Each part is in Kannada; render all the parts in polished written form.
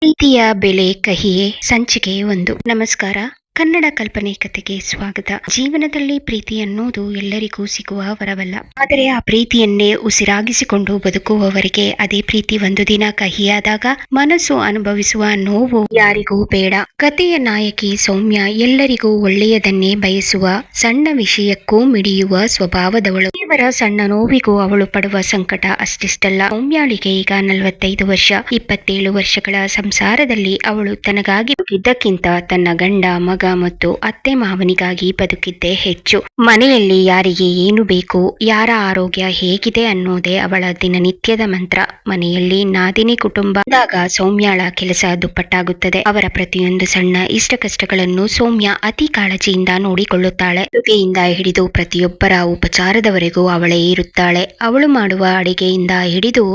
ಪ್ರೀತಿಯ ಬೆಲೆ ಕಹಿಯೇ ಸಂಚಿಕೆ 1. ನಮಸ್ಕಾರ. ಕನ್ನಡ ಕಲ್ಪನೆ ಕಥೆಗೆ ಸ್ವಾಗತ. ಜೀವನದಲ್ಲಿ ಪ್ರೀತಿ ಅನ್ನೋದು ಎಲ್ಲರಿಗೂ ಸಿಗುವ ವರವಲ್ಲ. ಆದರೆ ಆ ಪ್ರೀತಿಯನ್ನೇ ಉಸಿರಾಗಿಸಿಕೊಂಡು ಬದುಕುವವರಿಗೆ ಅದೇ ಪ್ರೀತಿ ಒಂದು ದಿನ ಕಹಿಯಾದಾಗ ಮನಸ್ಸು ಅನುಭವಿಸುವ ನೋವು ಯಾರಿಗೂ ಬೇಡ. ಕಥೆಯ ನಾಯಕಿ ಸೌಮ್ಯ ಎಲ್ಲರಿಗೂ ಒಳ್ಳೆಯದನ್ನೇ ಬಯಸುವ, ಸಣ್ಣ ವಿಷಯಕ್ಕೂ ಮಿಡಿಯುವ ಸ್ವಭಾವದವಳು. ಇವರ ಸಣ್ಣ ನೋವಿಗೂ ಅವಳು ಪಡುವ ಸಂಕಟ ಅಷ್ಟಿಷ್ಟಲ್ಲ. ಸೌಮ್ಯಾಳಿಗೆ ಈಗ 45 ವರ್ಷ. 27 ವರ್ಷಗಳ ಸಂಸಾರದಲ್ಲಿ ಅವಳು ತನಗಾಗಿ ಇದ್ದಕ್ಕಿಂತ ತನ್ನ ಗಂಡ, ಮಗ ಮತ್ತು ಅತ್ತೆ ಮಾವನಿಗಾಗಿ ಬದುಕಿದ್ದೇ ಹೆಚ್ಚು. ಮನೆಯಲ್ಲಿ ಯಾರಿಗೆ ಏನು ಬೇಕು, ಯಾರ ಆರೋಗ್ಯ ಹೇಗಿದೆ ಅನ್ನೋದೇ ಅವಳ ದಿನನಿತ್ಯದ ಮಂತ್ರ. ಮನೆಯಲ್ಲಿ ನಾದಿನಿ ಕುಟುಂಬ ಆದಾಗ ಸೌಮ್ಯಾಳ ಕೆಲಸ ದುಪ್ಪಟ್ಟಾಗುತ್ತದೆ. ಅವರ ಪ್ರತಿಯೊಂದು ಸಣ್ಣ ಇಷ್ಟ ಕಷ್ಟಗಳನ್ನು ಸೌಮ್ಯ ಅತಿ ಕಾಳಜಿಯಿಂದ ನೋಡಿಕೊಳ್ಳುತ್ತಾಳೆ. ಅಡುಗೆಯಿಂದ ಹಿಡಿದು ಪ್ರತಿಯೊಬ್ಬರ ಉಪಚಾರದವರೆಗೂ ಅವಳೇ ಇರುತ್ತಾಳೆ. ಅವಳು ಮಾಡುವ ಅಡಿಗೆಯಿಂದ ಹಿಡಿದು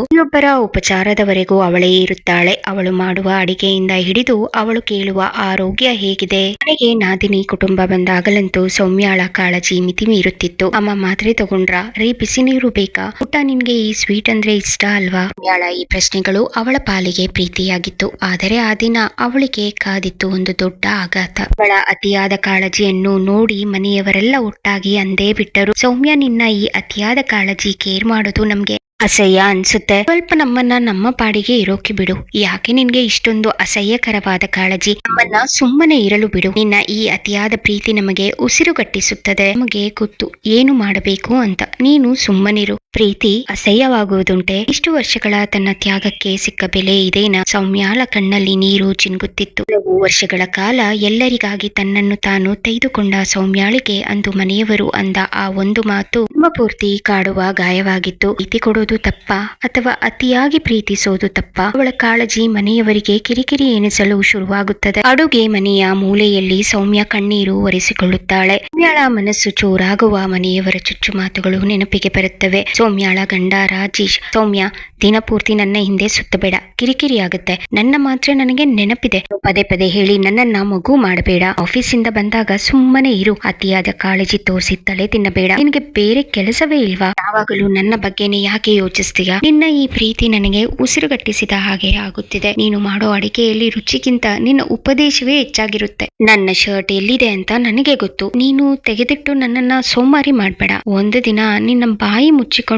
ಅವಳು ಮಾಡುವ ಅಡಿಗೆಯಿಂದ ಹಿಡಿದು ಅವಳು ಕೇಳುವ ಆರೋಗ್ಯ ಹೇಗಿದೆ. ಮನೆಗೆ ನಾದಿನಿ ಕುಟುಂಬ ಬಂದಾಗಲಂತೂ ಸೌಮ್ಯಾಳ ಕಾಳಜಿ ಮಿತಿ ಮೀರುತ್ತಿತ್ತು. ಅಮ್ಮ ಮಾತ್ರೆ ತಗೊಂಡ್ರಾ? ರೀ ಬಿಸಿ ನೀರು ಬೇಕಾ? ಊಟ ನಿನ್ಗೆ ಈ ಸ್ವೀಟ್ ಅಂದ್ರೆ ಇಷ್ಟ ಅಲ್ವಾ? ಸೌಮ್ಯಾಳ ಈ ಪ್ರಶ್ನೆಗಳು ಅವಳ ಪಾಲಿಗೆ ಪ್ರೀತಿಯಾಗಿತ್ತು. ಆದರೆ ಆ ದಿನ ಅವಳಿಗೆ ಕಾದಿತ್ತು ಒಂದು ದೊಡ್ಡ ಆಘಾತ. ಅವಳ ಅತಿಯಾದ ಕಾಳಜಿಯನ್ನು ನೋಡಿ ಮನೆಯವರೆಲ್ಲ ಒಟ್ಟಾಗಿ ಅಂದೇ ಬಿಟ್ಟರು, ಸೌಮ್ಯ, ನಿನ್ನ ಈ ಅತಿಯಾದ ಕಾಳಜಿ, ಕೇರ್ ಮಾಡೋದು ನಮ್ಗೆ ಅಸಹ್ಯ ಅನ್ಸುತ್ತೆ. ಸ್ವಲ್ಪ ನಮ್ಮನ್ನ ನಮ್ಮ ಪಾಡಿಗೆ ಇರೋಕೆ ಬಿಡು. ಯಾಕೆ ನಿನ್ಗೆ ಇಷ್ಟೊಂದು ಅಸಹ್ಯಕರವಾದ ಕಾಳಜಿ? ನಮ್ಮನ್ನ ಸುಮ್ಮನೆ ಇರಲು ಬಿಡು. ನಿನ್ನ ಈ ಅತಿಯಾದ ಪ್ರೀತಿ ನಮಗೆ ಉಸಿರುಗಟ್ಟಿಸುತ್ತದೆ. ನಮಗೆ ಗೊತ್ತು ಏನು ಮಾಡಬೇಕು ಅಂತ. ನೀನು ಸುಮ್ಮನಿರು. ಪ್ರೀತಿ ಅಸಹ್ಯವಾಗುವುದುಂಟೆ? ಇಷ್ಟು ವರ್ಷಗಳ ತನ್ನ ತ್ಯಾಗಕ್ಕೆ ಸಿಕ್ಕ ಬೆಲೆ ಇದೇನಾ? ಸೌಮ್ಯಾಳ ಕಣ್ಣಲ್ಲಿ ನೀರು ಚಿನುಗುತ್ತಿತ್ತು. ಕೆಲವು ವರ್ಷಗಳ ಕಾಲ ಎಲ್ಲರಿಗಾಗಿ ತನ್ನನ್ನು ತಾನು ತೆಗೆದುಕೊಂಡ ಸೌಮ್ಯಾಳಿಗೆ ಅಂದು ಮನೆಯವರು ಅಂದ ಆ ಒಂದು ಮಾತು ಪೂರ್ತಿ ಕಾಡುವ ಗಾಯವಾಗಿತ್ತು. ಪ್ರೀತಿ ಕೊಡೋದು ತಪ್ಪ ಅಥವಾ ಅತಿಯಾಗಿ ಪ್ರೀತಿಸೋದು ತಪ್ಪ? ಅವಳ ಕಾಳಜಿ ಮನೆಯವರಿಗೆ ಕಿರಿಕಿರಿ ಎನಿಸಲು ಶುರುವಾಗುತ್ತದೆ. ಅಡುಗೆ ಮನೆಯ ಮೂಲೆಯಲ್ಲಿ ಸೌಮ್ಯ ಕಣ್ಣೀರು ಒರೆಸಿಕೊಳ್ಳುತ್ತಾಳೆ. ಸೌಮ್ಯಾಳ ಮನಸ್ಸು ಚೂರಾಗುವ ಮನೆಯವರ ಚುಚ್ಚು ಮಾತುಗಳು ನೆನಪಿಗೆ ಬರುತ್ತವೆ. ಸೌಮ್ಯಾಳ ಗಂಡ ರಾಜೇಶ್, ಸೌಮ್ಯ, ದಿನಪೂರ್ತಿ ನನ್ನ ಹಿಂದೆ ಸುತ್ತಬೇಡ, ಕಿರಿಕಿರಿ ಆಗುತ್ತೆ. ನನ್ನ ಮಾತ್ರ ನನಗೆ ನೆನಪಿದೆ. ಪದೇ ಪದೇ ಹೇಳಿ ನನ್ನನ್ನ ಮಗು ಮಾಡಬೇಡ. ಆಫೀಸಿಂದ ಬಂದಾಗ ಸುಮ್ಮನೆ ಇರು. ಅತಿಯಾದ ಕಾಳಜಿ ತೋರಿಸಿ ತಲೆ ತಿನ್ನಬೇಡ. ನಿನಗೆ ಬೇರೆ ಕೆಲಸವೇ ಇಲ್ವಾ? ಯಾವಾಗಲೂ ನನ್ನ ಬಗ್ಗೆನೇ ಯಾಕೆ ಯೋಚಿಸ್ತೀಯ? ನಿನ್ನ ಈ ಪ್ರೀತಿ ನನಗೆ ಉಸಿರುಗಟ್ಟಿಸಿದ ಹಾಗೆ ಆಗುತ್ತಿದೆ. ನೀನು ಮಾಡೋ ಅಡಿಗೆಯಲ್ಲಿ ರುಚಿಗಿಂತ ನಿನ್ನ ಉಪದೇಶವೇ ಹೆಚ್ಚಾಗಿರುತ್ತೆ. ನನ್ನ ಶರ್ಟ್ ಎಲ್ಲಿದೆ ಅಂತ ನನಗೆ ಗೊತ್ತು. ನೀನು ತೆಗೆದಿಟ್ಟು ನನ್ನನ್ನ ಸೋಮಾರಿ ಮಾಡ್ಬೇಡ. ಒಂದು ದಿನ ನಿನ್ನ ಬಾಯಿ ಮುಚ್ಚಿಕೊಂಡು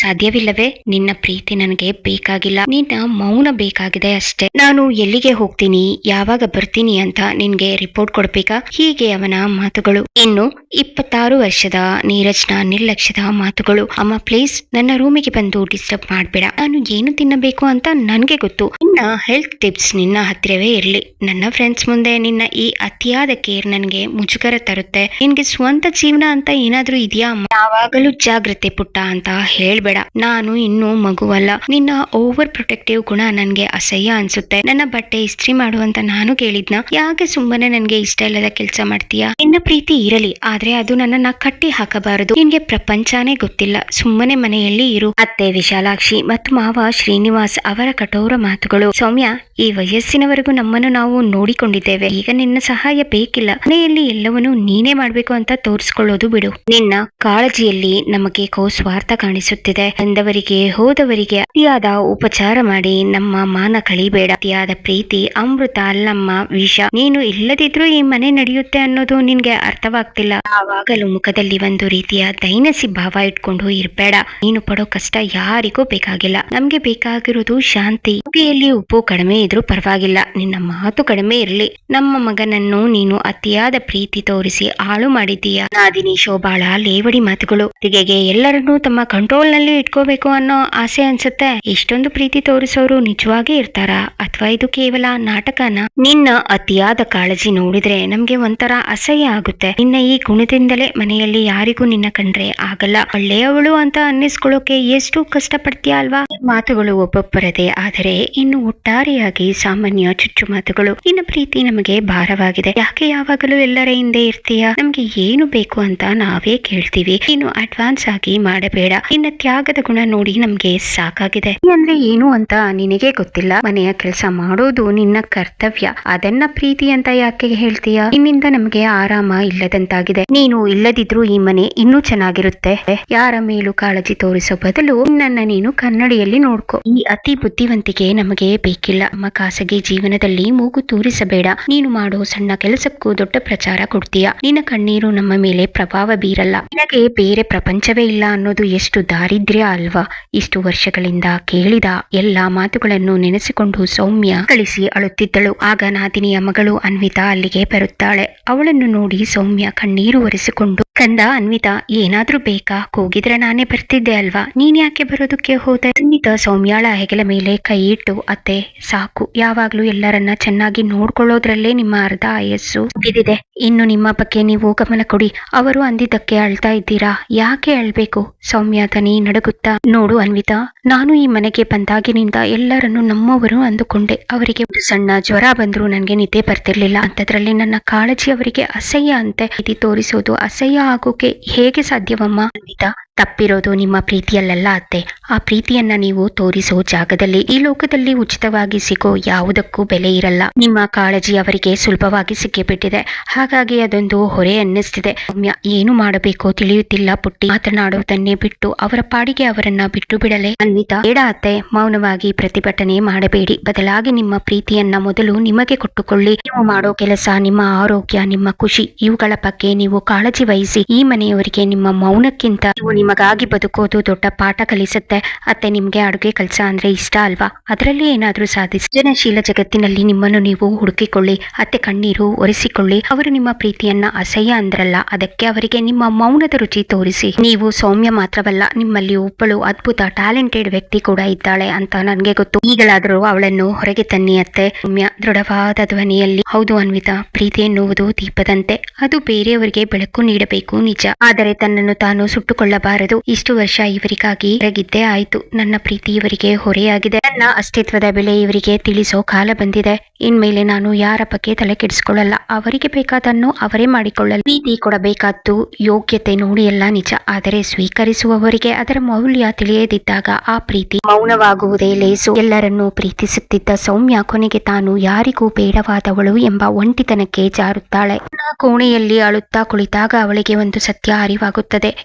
ಸಾಧ್ಯವಿಲ್ಲವೇ? ನಿನ್ನ ಪ್ರೀತಿ ನನಗೆ ಬೇಕಾಗಿಲ್ಲ. ನಿನ್ನ ಮೌನ ಬೇಕಾಗಿದೆ ಅಷ್ಟೇ. ನಾನು ಎಲ್ಲಿಗೆ ಹೋಗ್ತೀನಿ, ಯಾವಾಗ ಬರ್ತೀನಿ ಅಂತ ನಿನ್ಗೆ ರಿಪೋರ್ಟ್ ಕೊಡ್ಬೇಕಾ? ಹೀಗೆ ಅವನ ಮಾತುಗಳು. ಇನ್ನು 26 ವರ್ಷದ ನೀರಜ್ನ ನಿರ್ಲಕ್ಷ್ಯದ ಮಾತುಗಳು. ಅಮ್ಮ ಪ್ಲೀಸ್, ನನ್ನ ರೂಮಿಗೆ ಬಂದು ಡಿಸ್ಟರ್ಬ್ ಮಾಡ್ಬೇಡ. ನಾನು ಏನು ತಿನ್ನಬೇಕು ಅಂತ ನನ್ಗೆ ಗೊತ್ತು. ನಿನ್ನ ಹೆಲ್ತ್ ಟಿಪ್ಸ್ ನಿನ್ನ ಹತ್ತಿರವೇ ಇರ್ಲಿ. ನನ್ನ ಫ್ರೆಂಡ್ಸ್ ಮುಂದೆ ನಿನ್ನ ಈ ಅತಿಯಾದ ಕೇರ್ ನನಗೆ ಮುಜುಗರ ತರುತ್ತೆ. ನಿನ್ಗೆ ಸ್ವಂತ ಜೀವನ ಅಂತ ಏನಾದ್ರೂ ಇದೆಯಾ ಅಮ್ಮ? ಯಾವಾಗಲೂ ಜಾಗ್ರತೆ ಪುಟ್ಟ ಅಂತ ಹೇಳ್ಬೇಡ. ನಾನು ಇನ್ನೂ ಮಗುವಲ್ಲ. ನಿನ್ನ ಓವರ್ ಪ್ರೊಟೆಕ್ಟಿವ್ ಗುಣ ನನ್ಗೆ ಅಸಹ್ಯ ಅನ್ಸುತ್ತೆ. ನನ್ನ ಬಟ್ಟೆ ಇಸ್ತ್ರಿ ಮಾಡುವಂತ ನಾನು ಕೇಳಿದ್ನ? ಯಾಕೆ ಸುಮ್ಮನೆ ನನ್ಗೆ ಇಷ್ಟ ಇಲ್ಲದ ಕೆಲಸ ಮಾಡ್ತೀಯಾ? ನಿನ್ನ ಪ್ರೀತಿ ಇರಲಿ, ಆದ್ರೆ ಅದು ನನ್ನನ್ನ ಕಟ್ಟಿ ಹಾಕಬಾರದು. ನಿನ್ಗೆ ಪ್ರಪಂಚನೇ ಗೊತ್ತಿಲ್ಲ. ಸುಮ್ಮನೆ ಮನೆಯಲ್ಲಿ ಇರು. ಅತ್ತೆ ವಿಶಾಲಾಕ್ಷಿ ಮತ್ತು ಮಾವ ಶ್ರೀನಿವಾಸ್ ಅವರ ಕಠೋರ ಮಾತುಗಳು. ಸೌಮ್ಯ, ಈ ವಯಸ್ಸಿನವರೆಗೂ ನಮ್ಮನ್ನು ನಾವು ನೋಡಿಕೊಂಡಿದ್ದೇವೆ. ಈಗ ನಿನ್ನ ಸಹಾಯ ಬೇಕಿಲ್ಲ. ಮನೆಯಲ್ಲಿ ಎಲ್ಲವನ್ನೂ ನೀನೇ ಮಾಡ್ಬೇಕು ಅಂತ ತೋರಿಸ್ಕೊಳ್ಳೋದು ಬಿಡು. ನಿನ್ನ ಕಾಳಜಿಯಲ್ಲಿ ನಮಗೆ ಸ್ವಾರ್ಥ ಕಾಣಿಸುತ್ತಿದೆ. ಬಂದವರಿಗೆ ಹೋದವರಿಗೆ ಅತಿಯಾದ ಉಪಚಾರ ಮಾಡಿ ನಮ್ಮ ಮಾನ ಕಳಿಬೇಡ. ಅತಿಯಾದ ಪ್ರೀತಿ ಅಮೃತ ಅಲ್ಲಮ್ಮ, ವಿಷ. ನೀನು ಇಲ್ಲದಿದ್ರೂ ಈ ಮನೆ ನಡೆಯುತ್ತೆ ಅನ್ನೋದು ನಿನ್ಗೆ ಅರ್ಥವಾಗ್ತಿಲ್ಲ. ಯಾವಾಗಲೂ ಮುಖದಲ್ಲಿ ಒಂದು ರೀತಿಯ ದೈನಸಿ ಭಾವ ಇಟ್ಕೊಂಡು ಇರ್ಬೇಡ. ನೀನು ಪಡೋ ಕಷ್ಟ ಯಾರಿಗೂ ಬೇಕಾಗಿಲ್ಲ. ನಮ್ಗೆ ಬೇಕಾಗಿರೋದು ಶಾಂತಿ. ಅಡುಗೆಯಲ್ಲಿ ಉಪ್ಪು ಕಡಿಮೆ ಇದ್ರೂ ಪರವಾಗಿಲ್ಲ, ನಿನ್ನ ಮಾತು ಕಡಿಮೆ ಇರ್ಲಿ. ನಮ್ಮ ಮಗನನ್ನು ನೀನು ಅತಿಯಾದ ಪ್ರೀತಿ ತೋರಿಸಿ ಹಾಳು ಮಾಡಿದ್ದೀಯ. ನಾದಿನಿ ಶೋಭಾಳ ಲೇವಡಿ ಮಾತುಗಳು. ತಿಗೆಗೆ ಎಲ್ಲರನ್ನೂ ತಮ್ಮ ಕಂಟ್ರೋಲ್ ನಲ್ಲಿ ಇಟ್ಕೋಬೇಕು ಅನ್ನೋ ಆಸೆ ಅನ್ಸುತ್ತೆ. ಇಷ್ಟೊಂದು ಪ್ರೀತಿ ತೋರಿಸೋರು ನಿಜವಾಗೇ ಇರ್ತಾರಾ ಅಥವಾ ಇದು ಕೇವಲ ನಾಟಕನ? ನಿನ್ನ ಅತಿಯಾದ ಕಾಳಜಿ ನೋಡಿದ್ರೆ ನಮ್ಗೆ ಒಂಥರ ಅಸಹ್ಯ ಆಗುತ್ತೆ. ನಿನ್ನ ಈ ಗುಣದಿಂದಲೇ ಮನೆಯಲ್ಲಿ ಯಾರಿಗೂ ನಿನ್ನ ಕಂಡ್ರೆ ಆಗಲ್ಲ. ಒಳ್ಳೆಯವಳು ಅಂತ ಅನ್ನಿಸ್ಕೊಳ್ಳೋಕೆ ಎಷ್ಟು ಕಷ್ಟ ಪಡ್ತೀಯ ಅಲ್ವಾ? ಮಾತುಗಳು ಒಬ್ಬೊಬ್ಬರದೇ, ಆದರೆ ಇನ್ನು ಒಟ್ಟಾರೆಯಾಗಿ ಸಾಮಾನ್ಯ ಚುಚ್ಚು ಮಾತುಗಳು. ನಿನ್ನ ಪ್ರೀತಿ ನಮಗೆ ಭಾರವಾಗಿದೆ. ಯಾಕೆ ಯಾವಾಗಲೂ ಎಲ್ಲರ ಹಿಂದೆ ಇರ್ತೀಯ? ನಮ್ಗೆ ಏನು ಬೇಕು ಅಂತ ನಾವೇ ಕೇಳ್ತೀವಿ. ನೀನು ಅಡ್ವಾನ್ಸ್ ಆಗಿ ಮಾಡಬೇಡ. ನಿನ್ನ ತ್ಯಾಗದ ಗುಣ ನೋಡಿ ನಮ್ಗೆ ಸಾಕಾಗಿದೆ. ಅಂದ್ರೆ ಏನು ಅಂತ ನಿನಗೆ ಗೊತ್ತಿಲ್ಲ. ಮನೆಯ ಕೆಲಸ ಮಾಡೋದು ನಿನ್ನ ಕರ್ತವ್ಯ. ಅದನ್ನ ಪ್ರೀತಿ ಅಂತ ಯಾಕೆ ಹೇಳ್ತೀಯ? ನಿನ್ನಿಂದ ನಮಗೆ ಆರಾಮ ಇಲ್ಲದಂತಾಗಿದೆ. ನೀನು ಇಲ್ಲದಿದ್ರೂ ಈ ಮನೆ ಇನ್ನೂ ಚೆನ್ನಾಗಿರುತ್ತೆ. ಯಾರ ಮೇಲೂ ಕಾಳಜಿ ತೋರಿಸೋ ಬದಲು ನನ್ನ ನೀನು ಕನ್ನಡಿಯಲ್ಲಿ ನೋಡ್ಕೊ. ಈ ಅತಿ ಬುದ್ಧಿವಂತಿಕೆ ನಮಗೆ ಬೇಕಿಲ್ಲ. ನಮ್ಮ ಖಾಸಗಿ ಜೀವನದಲ್ಲಿ ಮೂಗು ತೂರಿಸಬೇಡ. ನೀನು ಮಾಡೋ ಸಣ್ಣ ಕೆಲಸಕ್ಕೂ ದೊಡ್ಡ ಪ್ರಚಾರ ಕೊಡ್ತೀಯ. ನಿನ್ನ ಕಣ್ಣೀರು ನಮ್ಮ ಮೇಲೆ ಪ್ರಭಾವ ಬೀರಲ್ಲ. ನಿನಗೆ ಬೇರೆ ಪ್ರಪಂಚವೇ ಇಲ್ಲ ಅನ್ನೋದು ಎಷ್ಟು ದಾರಿದ್ರ್ಯ ಅಲ್ವಾ. ಇಷ್ಟು ವರ್ಷಗಳಿಂದ ಕೇಳಿದ ಎಲ್ಲಾ ಮಾತುಗಳನ್ನು ನೆನೆಸಿಕೊಂಡು ಸೌಮ್ಯ ಕಳಿಸಿ ಅಳುತ್ತಿದ್ದಳು. ಆಗ ನಾದಿನಿಯ ಮಗಳು ಅನ್ವಿತಾ ಅಲ್ಲಿಗೆ ಬರುತ್ತಾಳೆ. ಅವಳನ್ನು ನೋಡಿ ಸೌಮ್ಯ ಕಣ್ಣೀರು ಒರೆಸಿಕೊಂಡು, ಕಂದ ಅನ್ವಿತಾ, ಏನಾದ್ರೂ ಬೇಕಾ? ಕೂಗಿದ್ರೆ ನಾನೇ ಬರ್ತಿದ್ದೆ ಅಲ್ವಾ, ನೀನ್ ಯಾಕೆ ಬರೋದಕ್ಕೆ ಹೋದೆ? ಅನ್ವಿತಾ ಸೌಮ್ಯಾಳ ಹೆಗಲ ಮೇಲೆ ಕೈ ಇಟ್ಟು, ಅತ್ತೆ ಸಾಕು, ಯಾವಾಗ್ಲೂ ಎಲ್ಲರನ್ನ ಚೆನ್ನಾಗಿ ನೋಡ್ಕೊಳ್ಳೋದ್ರಲ್ಲೇ ನಿಮ್ಮ ಅರ್ಧ ಆಯಸ್ಸು ಮುಗಿದಿದೆ. ಇನ್ನು ನಿಮ್ಮ ಬಗ್ಗೆ ನೀವು ಗಮನ ಕೊಡಿ. ಅವರು ಅಂದಿದ್ದಕ್ಕೆ ಅಳ್ತಾ ಇದ್ದೀರಾ? ಯಾಕೆ ಅಳ್ಬೇಕು? ಸೌಮ್ಯ ದನಿ ನಡುಗುತ್ತಾ, ನೋಡು ಅನ್ವಿತಾ, ನಾನು ಈ ಮನೆಗೆ ಬಂದಾಗಿನಿಂದ ಎಲ್ಲರನ್ನು ನಮ್ಮವರು ಅಂದುಕೊಂಡೆ. ಅವರಿಗೆ ಒಂದು ಸಣ್ಣ ಜ್ವರ ಬಂದ್ರು ನನಗೆ ನಿದ್ದೆ ಬರ್ತಿರ್ಲಿಲ್ಲ. ಅಂತದ್ರಲ್ಲಿ ನನ್ನ ಕಾಳಜಿ ಅವರಿಗೆ ಅಸಹ್ಯ ಅಂತೆ. ಇದು ತೋರಿಸೋದು ಅಸಹ್ಯ ಆಗೋಕೆ ಹೇಗೆ ಸಾಧ್ಯವಮ್ಮ? ಅನ್ವಿತಾ, ತಪ್ಪಿರೋದು ನಿಮ್ಮ ಪ್ರೀತಿಯಲ್ಲ ಅತ್ತೆ. ಆ ಪ್ರೀತಿಯನ್ನ ನೀವು ತೋರಿಸೋ ಜಾಗದಲ್ಲಿ ಈ ಲೋಕದಲ್ಲಿ ಉಚಿತವಾಗಿ ಸಿಗೋ ಯಾವುದಕ್ಕೂ ಬೆಲೆ ಇರಲ್ಲ. ನಿಮ್ಮ ಕಾಳಜಿ ಅವರಿಗೆ ಸುಲಭವಾಗಿ ಸಿಕ್ಕಿಬಿಟ್ಟಿದೆ. ಹಾಗಾಗಿ ಅದೊಂದು ಹೊರೆ ಅನ್ನಿಸ್ತಿದೆ. ಸೌಮ್ಯ ಏನು ಮಾಡಬೇಕೋ ತಿಳಿಯುತ್ತಿಲ್ಲ ಪುಟ್ಟಿ. ಮಾತನಾಡುವುದನ್ನೇ ಬಿಟ್ಟು ಅವರ ಪಾಡಿಗೆ ಅವರನ್ನ ಬಿಟ್ಟು ಬಿಡಲೆ? ಅನ್ವಿತಾ, ಬೇಡ ಅತ್ತೆ, ಮೌನವಾಗಿ ಪ್ರತಿಭಟನೆ ಮಾಡಬೇಡಿ. ಬದಲಾಗಿ ನಿಮ್ಮ ಪ್ರೀತಿಯನ್ನ ಮೊದಲು ನಿಮಗೆ ಕೊಟ್ಟುಕೊಳ್ಳಿ. ನೀವು ಮಾಡೋ ಕೆಲಸ, ನಿಮ್ಮ ಆರೋಗ್ಯ, ನಿಮ್ಮ ಖುಷಿ, ಇವುಗಳ ಬಗ್ಗೆ ನೀವು ಕಾಳಜಿ ವಹಿಸಿ. ಈ ಮನೆಯವರಿಗೆ ನಿಮ್ಮ ಮೌನಕ್ಕಿಂತ ನೀವು ನಿಮಗಾಗಿ ಬದುಕೋದು ದೊಡ್ಡ ಪಾಠ ಕಲಿಸುತ್ತೆ. ಅತ್ತೆ, ನಿಮ್ಗೆ ಅಡುಗೆ ಕೆಲಸ ಅಂದ್ರೆ ಇಷ್ಟ ಅಲ್ವಾ? ಅದರಲ್ಲಿ ಏನಾದ್ರೂ ಸಾಧಿಸಿ. ಸೃಜನಶೀಲ ಜಗತ್ತಿನಲ್ಲಿ ನಿಮ್ಮನ್ನು ನೀವು ಹುಡುಕಿಕೊಳ್ಳಿ. ಅತ್ತೆ ಕಣ್ಣೀರು ಒರೆಸಿಕೊಳ್ಳಿ. ಅವರು ನಿಮ್ಮ ಪ್ರೀತಿಯನ್ನ ಅಸಹ್ಯ ಅಂದ್ರಲ್ಲ, ಅದಕ್ಕೆ ಅವರಿಗೆ ನಿಮ್ಮ ಮೌನದ ರುಚಿ ತೋರಿಸಿ. ನೀವು ಸೌಮ್ಯ ಮಾತ್ರವಲ್ಲ, ನಿಮ್ಮಲ್ಲಿ ಒಬ್ಬಳು ಅದ್ಭುತ ಟ್ಯಾಲೆಂಟೆಡ್ ವ್ಯಕ್ತಿ ಕೂಡ ಇದ್ದಾಳೆ ಅಂತ ನನ್ಗೆ ಗೊತ್ತು. ಈಗಲಾದರೂ ಅವಳನ್ನು ಹೊರಗೆ ತನ್ನಿ ಅತ್ತೆ. ಸೌಮ್ಯ ದೃಢವಾದ ಧ್ವನಿಯಲ್ಲಿ, ಹೌದು ಅನ್ವಿತಾ, ಪ್ರೀತಿ ಎನ್ನುವುದು ದೀಪದಂತೆ. ಅದು ಬೇರೆಯವರಿಗೆ ಬೆಳಕು ನೀಡಬೇಕು ನಿಜ, ಆದರೆ ತನ್ನನ್ನು ತಾನು ಸುಟ್ಟುಕೊಳ್ಳಬಾರದು. ಇಷ್ಟು ವರ್ಷ ಇವರಿಗಾಗಿ ಹೊರಗಿದ್ದೇ ಆಯ್ತು. ನನ್ನ ಪ್ರೀತಿ ಇವರಿಗೆ ಹೊರೆಯಾಗಿದೆ. ನನ್ನ ಅಸ್ತಿತ್ವದ ಬೆಲೆ ಇವರಿಗೆ ತಿಳಿಸೋ ಕಾಲ ಬಂದಿದೆ. ಇನ್ಮೇಲೆ ನಾನು ಯಾರ ಬಗ್ಗೆ ತಲೆ ಕೆಡಿಸಿಕೊಳ್ಳಲ್ಲ. ಅವರಿಗೆ ಬೇಕಾದನ್ನು ಅವರೇ ಮಾಡಿಕೊಳ್ಳಲು. ಪ್ರೀತಿ ಕೊಡಬೇಕಾದ್ದು ಯೋಗ್ಯತೆ ನೋಡಿ ಎಲ್ಲ ನಿಜ, ಆದರೆ ಸ್ವೀಕರಿಸುವವರಿಗೆ ಅದರ ಮೌಲ್ಯ ತಿಳಿಯದಿದ್ದಾಗ ಆ ಪ್ರೀತಿ ಮೌನವಾಗುವುದೇ ಲೇಸು. ಎಲ್ಲರನ್ನೂ ಪ್ರೀತಿಸುತ್ತಿದ್ದ ಸೌಮ್ಯ ಕೊನೆಗೆ ತಾನು ಯಾರಿಗೂ ಬೇಡವಾದವಳು ಎಂಬ ಒಂಟಿತನಕ್ಕೆ ಜಾರುತ್ತಾಳೆ. ಕೋಣೆಯಲ್ಲಿ ಅಳುತ್ತಾ ಕುಳಿತಾಗ ಅವಳಿಗೆ ಒಂದು ಸತ್ಯ ಅರಿವಾಗುತ್ತದೆ.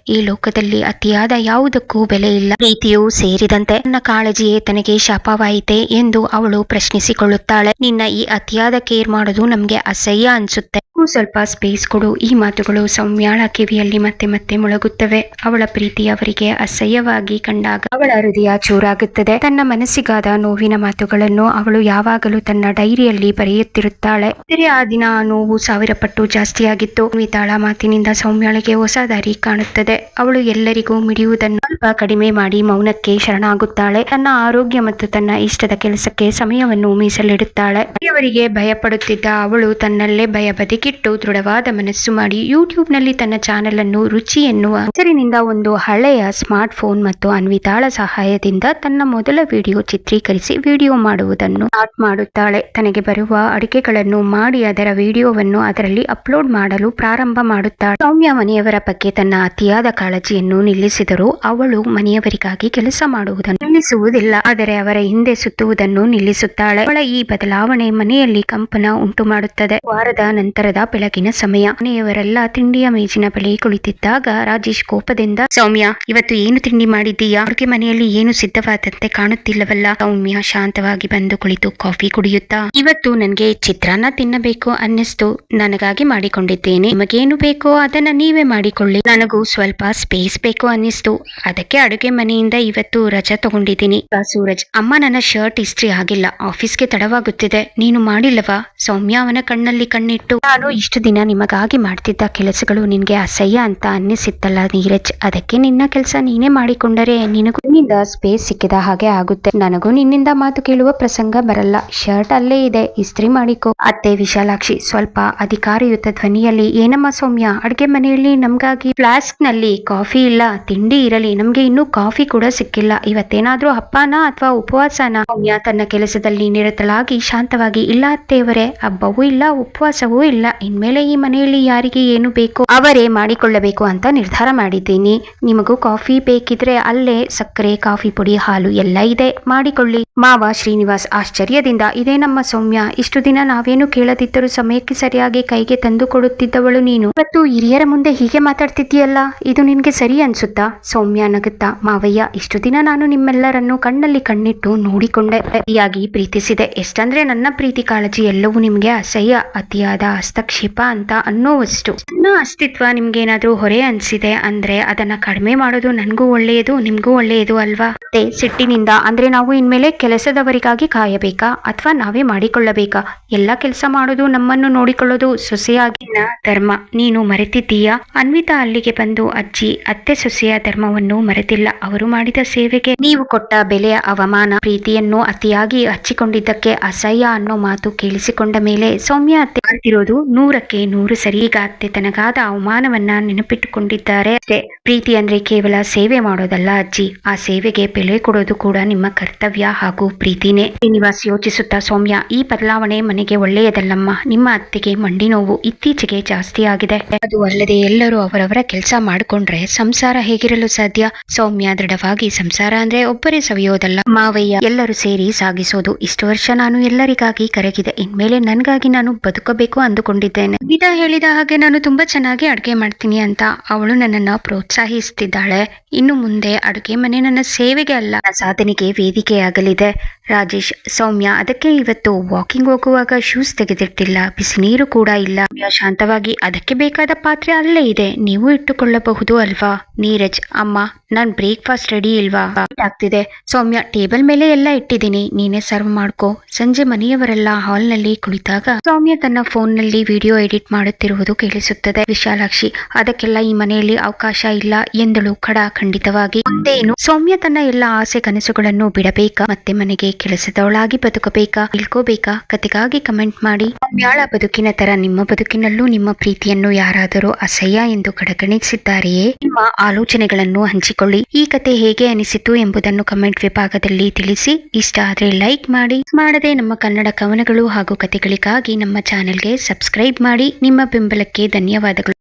ಈ ಲೋಕದಲ್ಲಿ ಅತಿಯಾದ ಯಾವುದಕ್ಕೂ ಬೆಲೆ ಇಲ್ಲ, ಪ್ರೀತಿಯೂ ಸೇರಿದಂತೆ. ನನ್ನ ಕಾಳಜಿಯೇ ತನಗೆ ಶಾಪವಾಯಿತೆ ಎಂದು ಅವಳು ಪ್ರಶ್ನಿಸಿಕೊಳ್ಳುತ್ತಾಳೆ. ನಿನ್ನ ಈ ಅತಿಯಾದ ಕೇರ್ ಮಾಡೋದು ನಮ್ಗೆ ಅಸಹ್ಯ ಅನ್ಸುತ್ತೆ. ಸ್ವಲ್ಪ ಸ್ಪೇಸ್ ಕೊಡು. ಈ ಮಾತುಗಳು ಸೌಮ್ಯಾಳ ಕಿವಿಯಲ್ಲಿ ಮತ್ತೆ ಮತ್ತೆ ಮೊಳಗುತ್ತವೆ. ಅವಳ ಪ್ರೀತಿ ಅವರಿಗೆ ಅಸಹ್ಯವಾಗಿ ಕಂಡಾಗ ಅವಳ ಹೃದಯ ಚೂರಾಗುತ್ತದೆ. ತನ್ನ ಮನಸ್ಸಿಗಾದ ನೋವಿನ ಮಾತುಗಳನ್ನು ಅವಳು ಯಾವಾಗಲೂ ತನ್ನ ಡೈರಿಯಲ್ಲಿ ಬರೆಯುತ್ತಿರುತ್ತಾಳೆ. ಆದರೆ ಆ ದಿನ ನೋವು 1000 ಪಟ್ಟು ಜಾಸ್ತಿಯಾಗಿತ್ತು. ಅನ್ವಿತಾಳ ಮಾತಿನಿಂದ ಸೌಮ್ಯಾಳಿಗೆ ಹೊಸ ದಾರಿ ಕಾಣುತ್ತದೆ. ಅವಳು ಎಲ್ಲರಿಗೂ ಮಿಡಿಯುವುದನ್ನು ಸ್ವಲ್ಪ ಕಡಿಮೆ ಮಾಡಿ ಮೌನಕ್ಕೆ ಶರಣಾಗುತ್ತಾಳೆ. ತನ್ನ ಆರೋಗ್ಯ ಮತ್ತು ತನ್ನ ಇಷ್ಟದ ಕೆಲಸಕ್ಕೆ ಸಮಯವನ್ನು ಮೀಸಲಿಡುತ್ತಾಳೆ. ಅವರಿಗೆ ಭಯ ಪಡುತ್ತಿದ್ದ ಅವಳು ತನ್ನಲ್ಲೇ ಭಯ ಬದಿಗಿಟ್ಟು ದೃಢವಾದ ಮನಸ್ಸು ಮಾಡಿ ಯೂಟ್ಯೂಬ್ ನಲ್ಲಿ ತನ್ನ ಚಾನೆಲ್ ಅನ್ನು ರುಚಿ ಎನ್ನುವ ಹೆಸರಿನಿಂದ ಒಂದು ಹಳೆಯ ಸ್ಮಾರ್ಟ್ ಫೋನ್ ಮತ್ತು ಅನ್ವಿತಾಳ ಸಹಾಯದಿಂದ ತನ್ನ ಮೊದಲ ವಿಡಿಯೋ ಚಿತ್ರೀಕರಿಸಿ ವಿಡಿಯೋ ಮಾಡುವುದನ್ನು ಸ್ಟಾರ್ಟ್ ಮಾಡುತ್ತಾಳೆ. ತನಗೆ ಬರುವ ಅಡುಗೆಗಳನ್ನು ಮಾಡಿ ಅದರ ವಿಡಿಯೋವನ್ನು ಅದರಲ್ಲಿ ಅಪ್ಲೋಡ್ ಮಾಡಲು ಪ್ರಾರಂಭ ಮಾಡುತ್ತಾಳೆ. ಸೌಮ್ಯ ಮನೆಯವರ ಬಗ್ಗೆ ತನ್ನ ಅತಿಯಾದ ಕಾಳಜಿಯನ್ನು ನಿಲ್ಲಿಸಿದರೂ ಅವಳು ಮನೆಯವರಿಗಾಗಿ ಕೆಲಸ ಮಾಡುವುದನ್ನು ನಿಲ್ಲಿಸುವುದಿಲ್ಲ. ಆದರೆ ಅವರ ಹಿಂದೆ ಸುತ್ತುವುದನ್ನು ನಿಲ್ಲಿಸುತ್ತಾಳೆ. ಅವಳ ಈ ಬದಲಾವಣೆ ಮನೆಯಲ್ಲಿ ಕಂಪನ ಉಂಟು ಮಾಡುತ್ತದೆ. ವಾರದ ನಂತರದ ಬೆಳಗಿನ ಸಮಯ. ಮನೆಯವರೆಲ್ಲ ತಿಂಡಿಯ ಮೇಜಿನ ಬಳಿ ಕುಳಿತಿದ್ದಾಗ ರಾಜೇಶ್ ಕೋಪದಿಂದ, ಸೌಮ್ಯ, ಇವತ್ತು ಏನು ತಿಂಡಿ ಮಾಡಿದ್ದೀಯಾ? ಅಡುಗೆ ಮನೆಯಲ್ಲಿ ಏನು ಸಿದ್ಧವಾದಂತೆ ಕಾಣುತ್ತಿಲ್ಲವಲ್ಲ? ಸೌಮ್ಯ ಶಾಂತವಾಗಿ ಬಂದು ಕುಳಿತು ಕಾಫಿ ಕುಡಿಯುತ್ತಾ, ಇವತ್ತು ನನಗೆ ಚಿತ್ರಾನ್ನ ತಿನ್ನಬೇಕು ಅನ್ನಿಸ್ತು, ನನಗಾಗಿ ಮಾಡಿಕೊಂಡಿದ್ದೇನೆ. ನಿಮಗೇನು ಬೇಕೋ ಅದನ್ನ ನೀವೇ ಮಾಡಿಕೊಳ್ಳಿ. ನನಗೂ ಸ್ವಲ್ಪ ಸ್ಪೇಸ್ ಬೇಕು ಅನ್ನಿಸ್ತು, ಅದಕ್ಕೆ ಅಡುಗೆ ಮನೆಯಿಂದ ಇವತ್ತು ರಜಾ ತಗೊಂಡಿದ್ದೀನಿ. ಸೂರಜ್, ಅಮ್ಮ, ನನ್ನ ಶರ್ಟ್ ಇಸ್ತ್ರಿ ಆಗಿಲ್ಲ, ಆಫೀಸ್ಗೆ ತಡವಾಗುತ್ತಿದೆ, ನೀನು ಮಾಡಿಲ್ಲವಾ? ಸೌಮ್ಯ ಅವನ ಕಣ್ಣಲ್ಲಿ ಕಣ್ಣಿಟ್ಟು, ನಾನು ಇಷ್ಟು ದಿನ ನಿಮಗಾಗಿ ಮಾಡ್ತಿದ್ದ ಕೆಲಸಗಳು ನಿನ್ಗೆ ಅಸಹ್ಯ ಅಂತ ಅನ್ನಿಸಿತ್ತಲ್ಲ ನೀರಜ್, ಅದಕ್ಕೆ ನಿನ್ನ ಕೆಲಸ ನೀನೇ ಮಾಡಿಕೊಂಡರೆ ನಿನಗೂ ನಿನ್ನಿಂದ ಸ್ಪೇಸ್ ಸಿಕ್ಕಿದ ಹಾಗೆ ಆಗುತ್ತೆ. ನನಗೂ ನಿನ್ನಿಂದ ಮಾತು ಕೇಳುವ ಪ್ರಸಂಗ ಬರಲ್ಲ. ಶರ್ಟ್ ಅಲ್ಲೇ ಇದೆ, ಇಸ್ತ್ರಿ ಮಾಡಿಕೋ. ಅತ್ತೆ ವಿಶಾಲಾಕ್ಷಿ ಸ್ವಲ್ಪ ಅಧಿಕಾರಯುತ ಧ್ವನಿಯಲ್ಲಿ, ಏನಮ್ಮ ಸೌಮ್ಯ, ಅಡ್ಗೆ ಮನೆಯಲ್ಲಿ ನಮ್ಗಾಗಿ ಫ್ಲಾಸ್ಕ್ ನಲ್ಲಿ ಕಾಫಿ ಇಲ್ಲ, ತಿಂಡಿ ಇರಲಿ, ನಮ್ಗೆ ಇನ್ನೂ ಕಾಫಿ ಕೂಡ ಸಿಕ್ಕಿಲ್ಲ. ಇವತ್ತೇನಾದ್ರೂ ಹಬ್ಬನಾ ಅಥವಾ ಉಪವಾಸನಾ? ಸೌಮ್ಯ ತನ್ನ ಕೆಲಸದಲ್ಲಿ ನಿರತಳಾಗಿ ಶಾಂತವಾಗಿ, ಇಲ್ಲ ಅತ್ತೆಯವರೇ, ಹಬ್ಬವೂ ಇಲ್ಲ, ಉಪವಾಸವೂ ಇಲ್ಲ, ಇನ್ಮೇಲೆ ಈ ಮನೆಯಲ್ಲಿ ಯಾರಿಗೆ ಏನು ಬೇಕೋ ಅವರೇ ಮಾಡಿಕೊಳ್ಳಬೇಕು ಅಂತ ನಿರ್ಧಾರ ಮಾಡಿದ್ದೀನಿ. ನಿಮಗೂ ಕಾಫಿ ಬೇಕಿದ್ರೆ ಅಲ್ಲೇ ಸಕ್ಕರೆ, ಕಾಫಿ ಪುಡಿ, ಹಾಲು ಎಲ್ಲ ಇದೆ, ಮಾಡಿಕೊಳ್ಳಿ. ಮಾವ ಶ್ರೀನಿವಾಸ್ ಆಶ್ಚರ್ಯದಿಂದ, ಇದೇ ನಮ್ಮ ಸೌಮ್ಯ. ಇಷ್ಟು ದಿನ ನಾವೇನು ಕೇಳದಿದ್ದರೂ ಸಮಯಕ್ಕೆ ಸರಿಯಾಗಿ ಕೈಗೆ ತಂದು ಕೊಡುತ್ತಿದ್ದವಳು ನೀನು. ಇವತ್ತು ಹಿರಿಯರ ಮುಂದೆ ಹೀಗೆ ಮಾತಾಡ್ತಿದ್ದೀಯಲ್ಲ, ಇದು ನಿನ್ಗೆ ಸರಿ ಅನ್ಸುತ್ತಾ? ಸೌಮ್ಯ ನಗುತ್ತಾ, ಮಾವಯ್ಯ, ಇಷ್ಟು ದಿನ ನಾನು ನಿಮ್ಮೆಲ್ಲರನ್ನು ಕಣ್ಣಲ್ಲಿ ಕಣ್ಣಿಟ್ಟು ನೋಡಿಕೊಂಡೆ, ಅತಿಯಾಗಿ ಪ್ರೀತಿಸಿದೆ. ಎಷ್ಟಂದ್ರೆ ನನ್ನ ಪ್ರೀತಿ ಕಾಳಜಿ ಎಲ್ಲವೂ ನಿಮ್ಗೆ ಅಸಹ್ಯ, ಅತಿಯಾದ ಹಸ್ತಕ್ಷೇಪ ಅಂತ ಅನ್ನೋವಷ್ಟು. ನನ್ನ ಅಸ್ತಿತ್ವ ನಿಮ್ಗೇನಾದ್ರೂ ಹೊರೆ ಅನ್ಸಿದೆ ಅಂದ್ರೆ ಅದನ್ನ ಕಡಿಮೆ ಮಾಡೋದು ನನಗೂ ಒಳ್ಳೆಯದು, ನಿಮ್ಗೂ ಒಳ್ಳೆಯದು ಅಲ್ವಾ? ಮತ್ತೆ ಸಿಟ್ಟಿನಿಂದ, ಅಂದ್ರೆ ನಾವು ಇನ್ಮೇಲೆ ಕೆಲಸದವರಿಗಾಗಿ ಕಾಯಬೇಕಾ ಅಥವಾ ನಾವೇ ಮಾಡಿಕೊಳ್ಳಬೇಕಾ? ಎಲ್ಲ ಕೆಲಸ ಮಾಡೋದು, ನಮ್ಮನ್ನು ನೋಡಿಕೊಳ್ಳೋದು ಸೊಸೆಯಾಗಿ ಧರ್ಮ ನೀನು ಮರೆತಿದ್ದೀಯಾ? ಅನ್ವಿತಾ ಅಲ್ಲಿಗೆ ಬಂದು, ಅಜ್ಜಿ, ಅತ್ತೆ ಸೊಸೆಯ ಧರ್ಮವನ್ನು ಮರೆತಿಲ್ಲ. ಅವರು ಮಾಡಿದ ಸೇವೆಗೆ ನೀವು ಕೊಟ್ಟ ಬೆಲೆಯ ಅವಮಾನ, ಪ್ರೀತಿಯನ್ನು ಅತಿಯಾಗಿ ಹಚ್ಚಿಕೊಂಡಿದ್ದಕ್ಕೆ ಅಸಹ್ಯ ಅನ್ನೋ ಮಾತು ಕೇಳಿಸಿಕೊಂಡ ಮೇಲೆ ಸೌಮ್ಯ ಅತ್ತೆ ಮಾಡ್ತಿರೋದು 100ಕ್ಕೆ 100 ಸರಿ. ಈಗ ಅತ್ತೆ ತನಗಾದ ಅವಮಾನವನ್ನ ನೆನಪಿಟ್ಟುಕೊಂಡಿದ್ದಾರೆ ಅಷ್ಟೇ. ಪ್ರೀತಿ ಅಂದ್ರೆ ಕೇವಲ ಸೇವೆ ಮಾಡೋದಲ್ಲ ಅಜ್ಜಿ, ಆ ಸೇವೆಗೆ ಬೆಲೆ ಕೊಡೋದು ಕೂಡ ನಿಮ್ಮ ಕರ್ತವ್ಯ ಹಾಗೂ ಪ್ರೀತಿನೇ. ಶ್ರೀನಿವಾಸ್ ಯೋಚಿಸುತ್ತಾ, ಸೌಮ್ಯ, ಈ ಬದಲಾವಣೆ ಮನೆಗೆ ಒಳ್ಳೆಯದಲ್ಲಮ್ಮ. ನಿಮ್ಮ ಅತ್ತೆಗೆ ಮಂಡಿ ನೋವು ಇತ್ತೀಚೆಗೆ ಜಾಸ್ತಿ ಆಗಿದೆ. ಅದು ಅಲ್ಲದೆ ಎಲ್ಲರೂ ಅವರವರ ಕೆಲಸ ಮಾಡಿಕೊಂಡ್ರೆ ಸಂಸಾರ ಹೇಗಿರಲು ಸಾಧ್ಯ? ಸೌಮ್ಯ ದೃಢವಾಗಿ, ಸಂಸಾರ ಅಂದ್ರೆ ಒಬ್ಬರೇ ಸವಿಯೋದಲ್ಲ ಮಾವಯ್ಯ, ಎಲ್ಲರೂ ಸೇರಿ ಸಾಗಿಸೋದು. ಇಷ್ಟು ವರ್ಷ ನಾನು ಎಲ್ಲರಿಗಾಗಿ ಕರಗಿದೆ, ಇನ್ಮೇಲೆ ನನ್ಗಾಗಿ ನಾನು ಬದುಕಬೇಕು ಅಂದುಕೊಂಡಿದ್ದೇನೆ. ಗೀತಾ ಹೇಳಿದ ಹಾಗೆ ನಾನು ತುಂಬಾ ಚೆನ್ನಾಗಿ ಅಡುಗೆ ಮಾಡ್ತೀನಿ ಅಂತ ಅವಳು ನನ್ನನ್ನ ಪ್ರೋತ್ಸಾಹಿಸುತ್ತಿದ್ದಾಳೆ. ಇನ್ನು ಮುಂದೆ ಅಡುಗೆ ಮನೆ ನನ್ನ ಸೇವೆಗೆ ಅಲ್ಲ, ಸಾಧನೆಗೆ ವೇದಿಕೆಯಾಗಲಿದೆ. ರಾಜೇಶ್, ಸೌಮ್ಯ, ಅದಕ್ಕೆ ಇವತ್ತು ವಾಕಿಂಗ್ ಹೋಗುವಾಗ ಶೂಸ್ ತೆಗೆದಿಟ್ಟಿಲ್ಲ, ಬಿಸಿ ನೀರು ಕೂಡ ಇಲ್ಲ. ಶಾಂತವಾಗಿ, ಅದಕ್ಕೆ ಬೇಕಾದ ಪಾತ್ರೆ ಅಲ್ಲೇ ಇದೆ, ನೀವು ಇಟ್ಟುಕೊಳ್ಳಬಹುದು ಅಲ್ವಾ? ನೀರಜ್, ಅಮ್ಮ, ನಾನ್ ಬ್ರೇಕ್ಫಾಸ್ಟ್ ರೆಡಿ ಇಲ್ವಾ? ಆಗ್ತಿದೆ. ಸೌಮ್ಯ, ಟೇಬಲ್ ಮೇಲೆ ಎಲ್ಲ ಇಟ್ಟಿದ್ದೀನಿ, ನೀನೇ ಸರ್ವ್ ಮಾಡ್ಕೋ. ಸಂಜೆ ಮನೆಯವರೆಲ್ಲ ಹಾಲ್ನಲ್ಲಿ ಕುಳಿತಾಗ ಸೌಮ್ಯ ತನ್ನ ಫೋನ್ ನಲ್ಲಿ ವಿಡಿಯೋ ಎಡಿಟ್ ಮಾಡುತ್ತಿರುವುದು ಕೇಳಿಸುತ್ತದೆ. ವಿಶಾಲಾಕ್ಷಿ, ಅದಕ್ಕೆಲ್ಲ ಈ ಮನೆಯಲ್ಲಿ ಅವಕಾಶ ಇಲ್ಲ ಎಂದಳು ಖಂಡಿತವಾಗಿ. ಮುಂದೇನು? ಸೌಮ್ಯ ತನ್ನ ಎಲ್ಲ ಆಸೆ ಕನಸುಗಳನ್ನು ಬಿಡಬೇಕಾ, ಮತ್ತೆ ಮನೆಗೆ ಕೆಲಸದವಳಾಗಿ ಬದುಕಬೇಕಾ, ತಿಳ್ಕೋಬೇಕಾ? ಕತೆಗಾಗಿ ಕಮೆಂಟ್ ಮಾಡಿ. ಸೌಮ್ಯಾಳ ಬದುಕಿನ ತರ ನಿಮ್ಮ ಬದುಕಿನಲ್ಲೂ ನಿಮ್ಮ ಪ್ರೀತಿಯನ್ನು ಯಾರಾದರೂ ಅಸಹ್ಯ ಎಂದು ಕಡೆಗಣಿಸಿದ್ದಾರೆಯೇ? ನಿಮ್ಮ ಆಲೋಚನೆಗಳನ್ನು ಹಂಚಿಕೊಳ್ಳಿ. ಈ ಕತೆ ಹೇಗೆ ಅನಿಸಿತು ಎಂಬುದನ್ನು ಕಮೆಂಟ್ ವಿಭಾಗದಲ್ಲಿ ತಿಳಿಸಿ. ಇಷ್ಟ ಆದ್ರೆ ಲೈಕ್ ಮಾಡಿ, ಮಾಡದೆ ನಮ್ಮ ಕನ್ನಡ ಕವನಗಳು ಹಾಗೂ ಕತೆಗಳಿಗಾಗಿ ನಮ್ಮ ಚಾನೆಲ್ಗೆ ಸಬ್ಸ್ಕ್ರೈಬ್ ಮಾಡಿ. ನಿಮ್ಮ ಬೆಂಬಲಕ್ಕೆ ಧನ್ಯವಾದಗಳು.